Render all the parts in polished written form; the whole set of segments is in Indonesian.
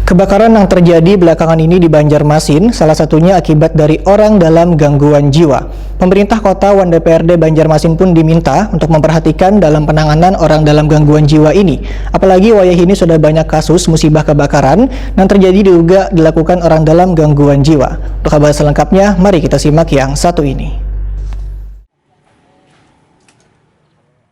Kebakaran yang terjadi belakangan ini di Banjarmasin, salah satunya akibat dari orang dalam gangguan jiwa. Pemerintah Kota dan DPRD Banjarmasin pun diminta untuk memperhatikan dalam penanganan orang dalam gangguan jiwa ini. Apalagi wayah ini sudah banyak kasus musibah kebakaran yang terjadi diduga dilakukan orang dalam gangguan jiwa. Untuk kabar selengkapnya, mari kita simak yang satu ini.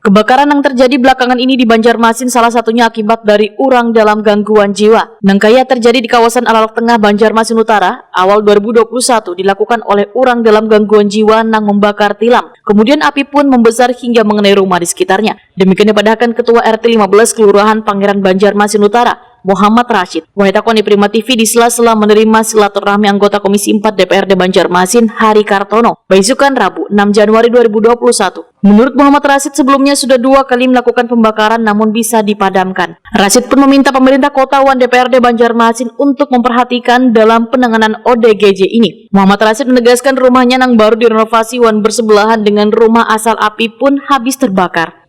Kebakaran yang terjadi belakangan ini di Banjarmasin salah satunya akibat dari orang dalam gangguan jiwa. Nangkaya terjadi di kawasan Alalak Tengah, Banjarmasin Utara, awal 2021 dilakukan oleh orang dalam gangguan jiwa nang membakar tilam. Kemudian api pun membesar hingga mengenai rumah di sekitarnya. Demikian dipadahkan Ketua RT 15 Kelurahan Pangeran Banjarmasin Utara, Muhammad Rashid. Wanita Koni Prima TV di sela-sela menerima silaturahmi anggota Komisi 4 DPRD Banjarmasin Hari Kartono, beisukan Rabu 6 Januari 2021. Menurut Muhammad Rashid, sebelumnya sudah 2 kali melakukan pembakaran namun bisa dipadamkan. Rashid pun meminta pemerintah kota dan DPRD Banjarmasin untuk memperhatikan dalam penanganan ODGJ ini. Muhammad Rashid menegaskan rumahnya yang baru direnovasi dan bersebelahan dengan rumah asal api pun habis terbakar.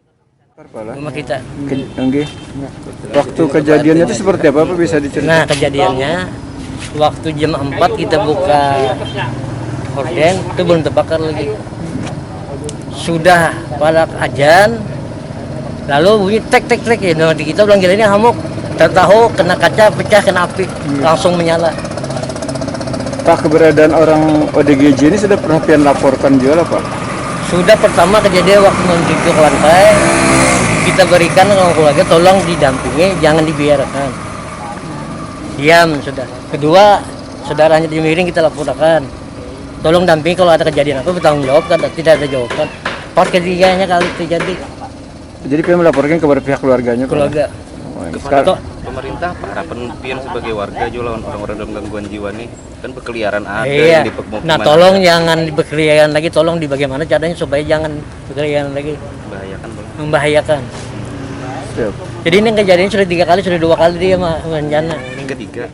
Rumah kita. Waktu kejadiannya itu seperti apa bisa diceritakan? Nah, kejadiannya waktu jam 4 kita buka horden itu belum terbakar lagi. Sudah pada ajan, lalu bunyi tek ya. Nah, kita bilang gila ini hamuk. Tahu kena kaca pecah, kena api, langsung menyala. Pak, keberadaan orang ODGJ ini sudah pernah pian laporkan juga Pak? Sudah pertama kejadian waktu menuju ke lantai, kita berikan sama keluarga tolong didampingi, jangan dibiarkan. Diam sudah. Kedua, saudaranya dimiring kita laporkan. Tolong dampingi kalau ada kejadian apa bertanggung jawab, kan tidak ada jawaban. Part ketiganya kali terjadi. Jadi kalian melaporkan kepada pihak keluarganya? Keluarga. Kepada pemerintah, harapan pian sebagai warga juga lawan orang-orang dalam gangguan jiwa nih kan berkeliaran ada iya. Di pemukiman. Nah, tolong jangan berkeliaran lagi, tolong di bagaimana caranya supaya jangan berkeliaran lagi. Membahayakan. Siap. Jadi ini kejadian sudah 3 kali, sudah 2 kali dia berencana. Ketiga.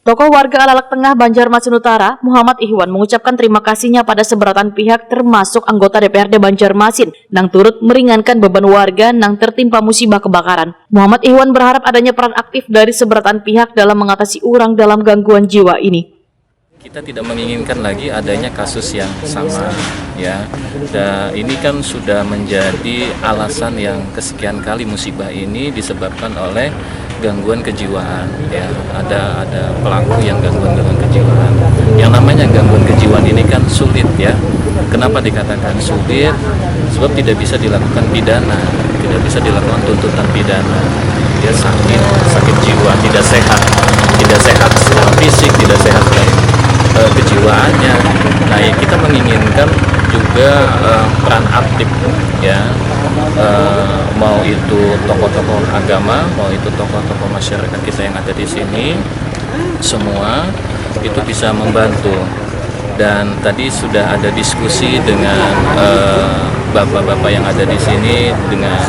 Tokoh warga Alalak Tengah Banjarmasin Utara, Muhammad Ihwan mengucapkan terima kasihnya pada seberatan pihak termasuk anggota DPRD Banjarmasin yang turut meringankan beban warga yang tertimpa musibah kebakaran. Muhammad Ihwan berharap adanya peran aktif dari seberatan pihak dalam mengatasi orang dalam gangguan jiwa ini. Kita tidak menginginkan lagi adanya kasus yang sama, ya. Dan ini kan sudah menjadi alasan yang kesekian kali musibah ini disebabkan oleh gangguan kejiwaan, ya. Ada pelaku yang gangguan kejiwaan. Yang namanya gangguan kejiwaan ini kan sulit, ya. Kenapa dikatakan sulit? Sebab tidak bisa dilakukan pidana, tidak bisa dilakukan tuntutan pidana. Dia sakit jiwa, tidak sehat secara fisik, tidak sehat kejiwaannya. Nah, ya kita menginginkan juga peran aktif, ya, mau itu tokoh-tokoh agama, mau itu tokoh-tokoh masyarakat kita yang ada di sini, semua itu bisa membantu. Dan tadi sudah ada diskusi dengan bapak-bapak yang ada di sini dengan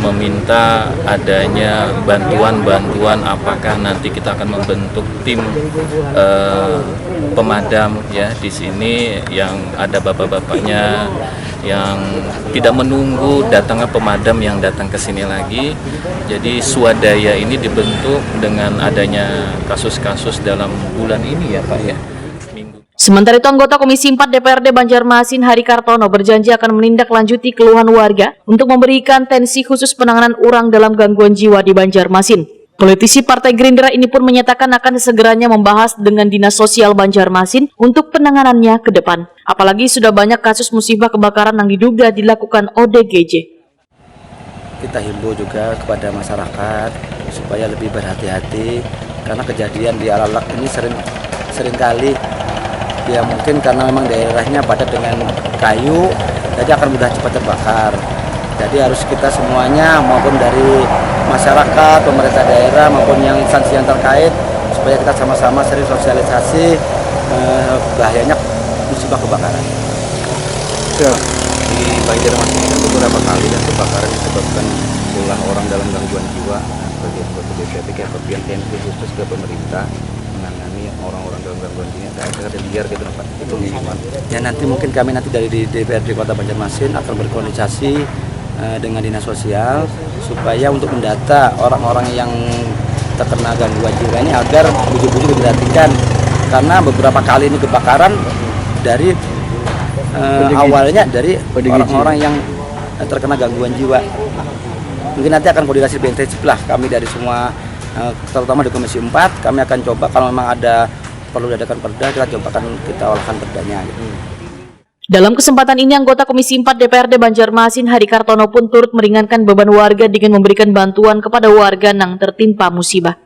meminta adanya bantuan apakah nanti kita akan membentuk tim pemadam, ya, di sini yang ada bapak-bapaknya yang tidak menunggu datangnya pemadam yang datang ke sini lagi. Jadi swadaya ini dibentuk dengan adanya kasus-kasus dalam bulan ini, ya Pak, ya. Sementara itu, anggota Komisi 4 DPRD Banjarmasin Hari Kartono berjanji akan menindaklanjuti keluhan warga untuk memberikan tensi khusus penanganan orang dalam gangguan jiwa di Banjarmasin. Politisi Partai Gerindra ini pun menyatakan akan segeranya membahas dengan Dinas Sosial Banjarmasin untuk penanganannya ke depan. Apalagi sudah banyak kasus musibah kebakaran yang diduga dilakukan ODGJ. Kita himbau juga kepada masyarakat supaya lebih berhati-hati karena kejadian di Alalak ini seringkali ya mungkin karena memang daerahnya padat dengan kayu, jadi akan mudah cepat terbakar. Jadi harus kita semuanya maupun dari masyarakat, pemerintah daerah maupun yang instansi yang terkait supaya kita sama-sama sering sosialisasi bahayanya musibah kebakaran. Siap. Di Banjarmasin kan beberapa kali dan kebakaran disebabkan ulah orang dalam gangguan jiwa. Nah, sebagai anggota DPRD kayak kepian TNI khusus ke pemerintah menangani orang-orang dalam gangguan jiwa, ada liar gitu Pak. Itu gimana? Ya nanti mungkin kami dari DPRD Kota Banjarmasin akan berkoordinasi dengan Dinas Sosial supaya untuk mendata orang-orang yang terkena gangguan jiwa ini agar bujuk-bujuk diperhatikan, karena beberapa kali ini kebakaran dari awalnya dari orang-orang yang terkena gangguan jiwa. Mungkin nanti akan koordinasi lebih intensif lah kami dari semua, terutama di Komisi 4, kami akan coba kalau memang ada perlu diadakan perda, kita olahkan perdanya. Gitu. Dalam kesempatan ini, anggota Komisi 4 DPRD Banjarmasin Hadi Kartono pun turut meringankan beban warga dengan memberikan bantuan kepada warga yang tertimpa musibah.